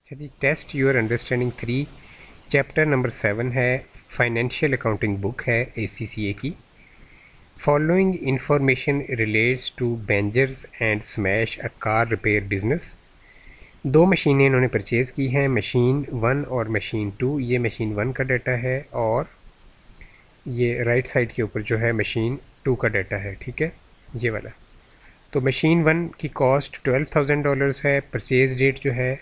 अच्छा जी, test your understanding 3 chapter number 7 है, फाइनेंशियल अकाउंटिंग बुक है ACCA की। Following information relates to Benjers and Smash a car repair business. दो मशीनें इन्होंने परचेज़ की हैं, मशीन 1 और मशीन 2। ये मशीन 1 का डाटा है और ये राइट साइड के ऊपर जो है मशीन 2 का डाटा है, ठीक है, ये वाला। तो मशीन 1 की कॉस्ट $12,000 है। परचेज़ डेट जो है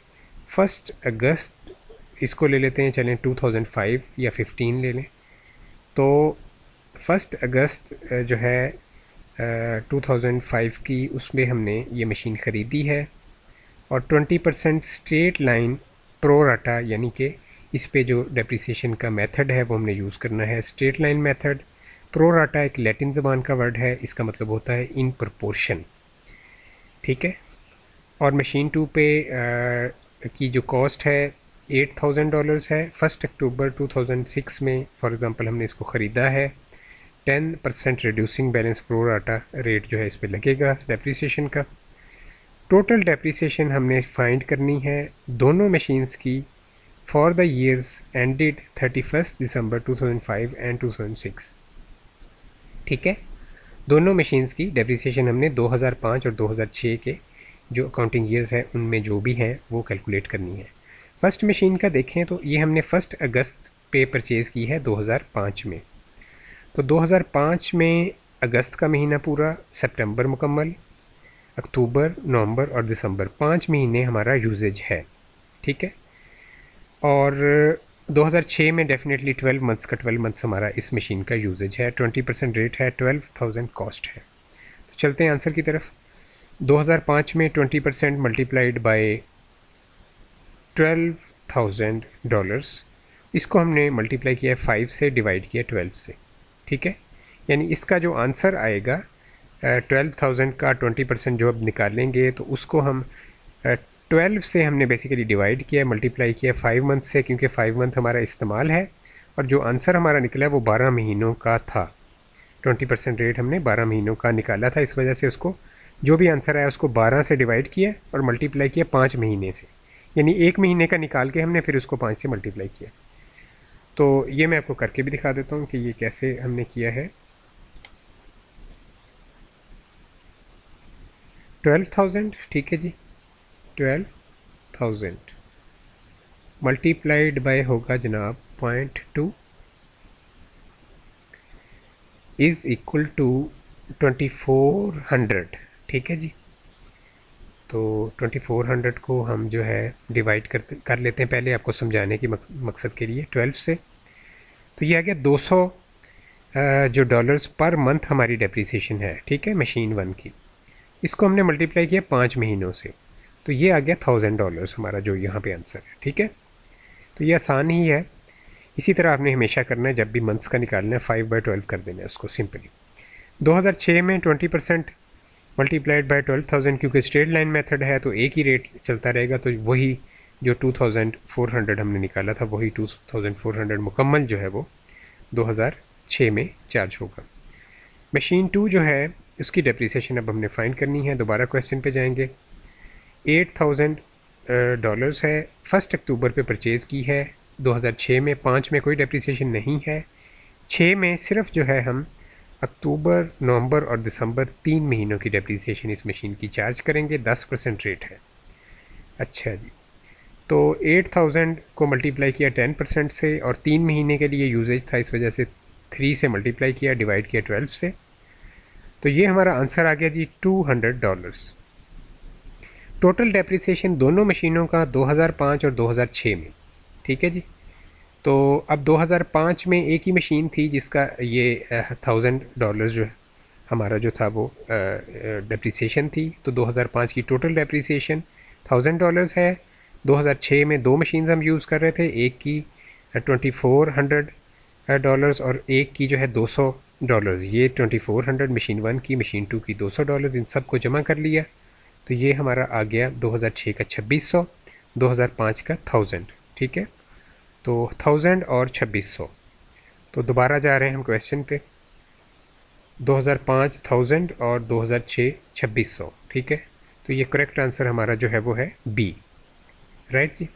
1 अगस्त, इसको ले लेते हैं, चलें 2005 या 15 ले लें। तो 1 अगस्त जो है 2005 की, उसमें हमने ये मशीन ख़रीदी है और 20% स्ट्रेट लाइन प्रो राटा, यानी कि इस पे जो डेप्रिसिएशन का मेथड है वो हमने यूज़ करना है straight line method. Pro rata एक लैटिन ज़बान का वर्ड है, इसका मतलब होता है इन प्रोपोर्शन, ठीक है। और मशीन 2 पे की जो कॉस्ट है $8,000 है। 1 अक्टूबर 2006 में फॉर एग्ज़ाम्पल हमने इसको ख़रीदा है। 10% reducing balance pro rata rate जो है इस पे लगेगा डेप्रिसिएशन का। टोटल डेप्रिसिएशन हमने फाइंड करनी है दोनों मशीन्स की for the years ended 31 December 2005 and 2006, ठीक है। दोनों मशीन्स की डेप्रिसिएशन हमने 2005 और 2006 के जो अकाउंटिंग ईयर्स है उनमें जो भी हैं वो कैलकुलेट करनी है। फर्स्ट मशीन का देखें तो ये हमने 1 अगस्त पे परचेज़ की है 2005 में। तो 2005 में अगस्त का महीना पूरा, सितंबर मुकम्मल, अक्टूबर, नवंबर और दिसंबर, 5 महीने हमारा यूजेज है, ठीक है। और 2006 में डेफिनेटली 12 मंथ्स का 12 मंथ्स हमारा इस मशीन का यूजेज है। 20% रेट है, 12,000 कॉस्ट है। तो चलते हैं आंसर की तरफ। 2005 में 20% मल्टीप्लाइड बाय $12,000, इसको हमने मल्टीप्लाई किया 5 से, डिवाइड किया 12 से, ठीक है। यानी इसका जो आंसर आएगा 12,000 का 20% जो अब निकालेंगे तो उसको हम 12 से हमने बेसिकली डिवाइड किया, मल्टीप्लाई किया 5 मंथ से, क्योंकि 5 मंथ हमारा इस्तेमाल है और जो आंसर हमारा निकला वो 12 महीनों का था। 20% रेट हमने 12 महीनों का निकाला था, इस वजह से उसको जो भी आंसर आया उसको 12 से डिवाइड किया और मल्टीप्लाई किया 5 महीने से, यानी 1 महीने का निकाल के हमने फिर उसको 5 से मल्टीप्लाई किया। तो ये मैं आपको करके भी दिखा देता हूँ कि ये कैसे हमने किया है। 12,000, ठीक है जी, 12,000 मल्टीप्लाइड बाय होगा जनाब 0.2 इज़ इक्वल टू 2400, ठीक है जी। तो 2400 को हम जो है डिवाइड कर लेते हैं पहले आपको समझाने की मकसद के लिए 12 से। तो ये आ गया 200 जो डॉलर्स पर मंथ हमारी डेप्रिसिएशन है, ठीक है, मशीन 1 की। इसको हमने मल्टीप्लाई किया 5 महीनों से, तो ये आ गया $1,000 हमारा जो यहाँ पे आंसर है, ठीक है। तो ये आसान ही है, इसी तरह आपने हमेशा करना है, जब भी मंथ्स का निकालना है 5/12 कर देना है उसको सिंपली। 2006 में 20% मल्टीप्लाइड बाय 12,000, क्योंकि स्ट्रेट लाइन मेथड है तो एक ही रेट चलता रहेगा, तो वही जो 2400 हमने निकाला था वही 2400 मुकम्मल जो है वो 2006 में चार्ज होगा। मशीन 2 जो है उसकी डेप्रिसिएशन अब हमने फाइंड करनी है। दोबारा क्वेश्चन पे जाएंगे। $8,000 है, 1 अक्टूबर पे परचेज़ की है 2006 में। 5 में कोई डेप्रिसिएशन नहीं है। 6 में सिर्फ जो है हम अक्टूबर, नवंबर और दिसंबर 3 महीनों की डेप्रिसिएशन इस मशीन की चार्ज करेंगे, 10% रेट है। अच्छा जी, तो 8,000 को मल्टीप्लाई किया 10% से और 3 महीने के लिए यूजेज था, इस वजह से 3 से मल्टीप्लाई किया, डिवाइड किया 12 से। तो ये हमारा आंसर आ गया जी $200। टोटल डेप्रिसिएशन दोनों मशीनों का 2005 और 2006 में, ठीक है जी। तो अब 2005 में एक ही मशीन थी जिसका ये $1,000 जो हमारा जो था वो डेप्रिसिएशन थी। तो 2005 की टोटल डेप्रिसिएशन $1,000 है। 2006 में दो मशीन्स हम यूज़ कर रहे थे, एक की $2,400 और एक की जो है $200। ये 2400 मशीन 1 की, मशीन 2 की $200, इन सब को जमा कर लिया तो ये हमारा आ गया 2006 का 2600, 2005 का 1000, ठीक है। तो 1000 और 2600। तो दोबारा जा रहे हैं हम क्वेश्चन पे। 2005 1000 और 2006 2600, ठीक है। तो ये करेक्ट आंसर हमारा जो है वो है बी, राइट जी।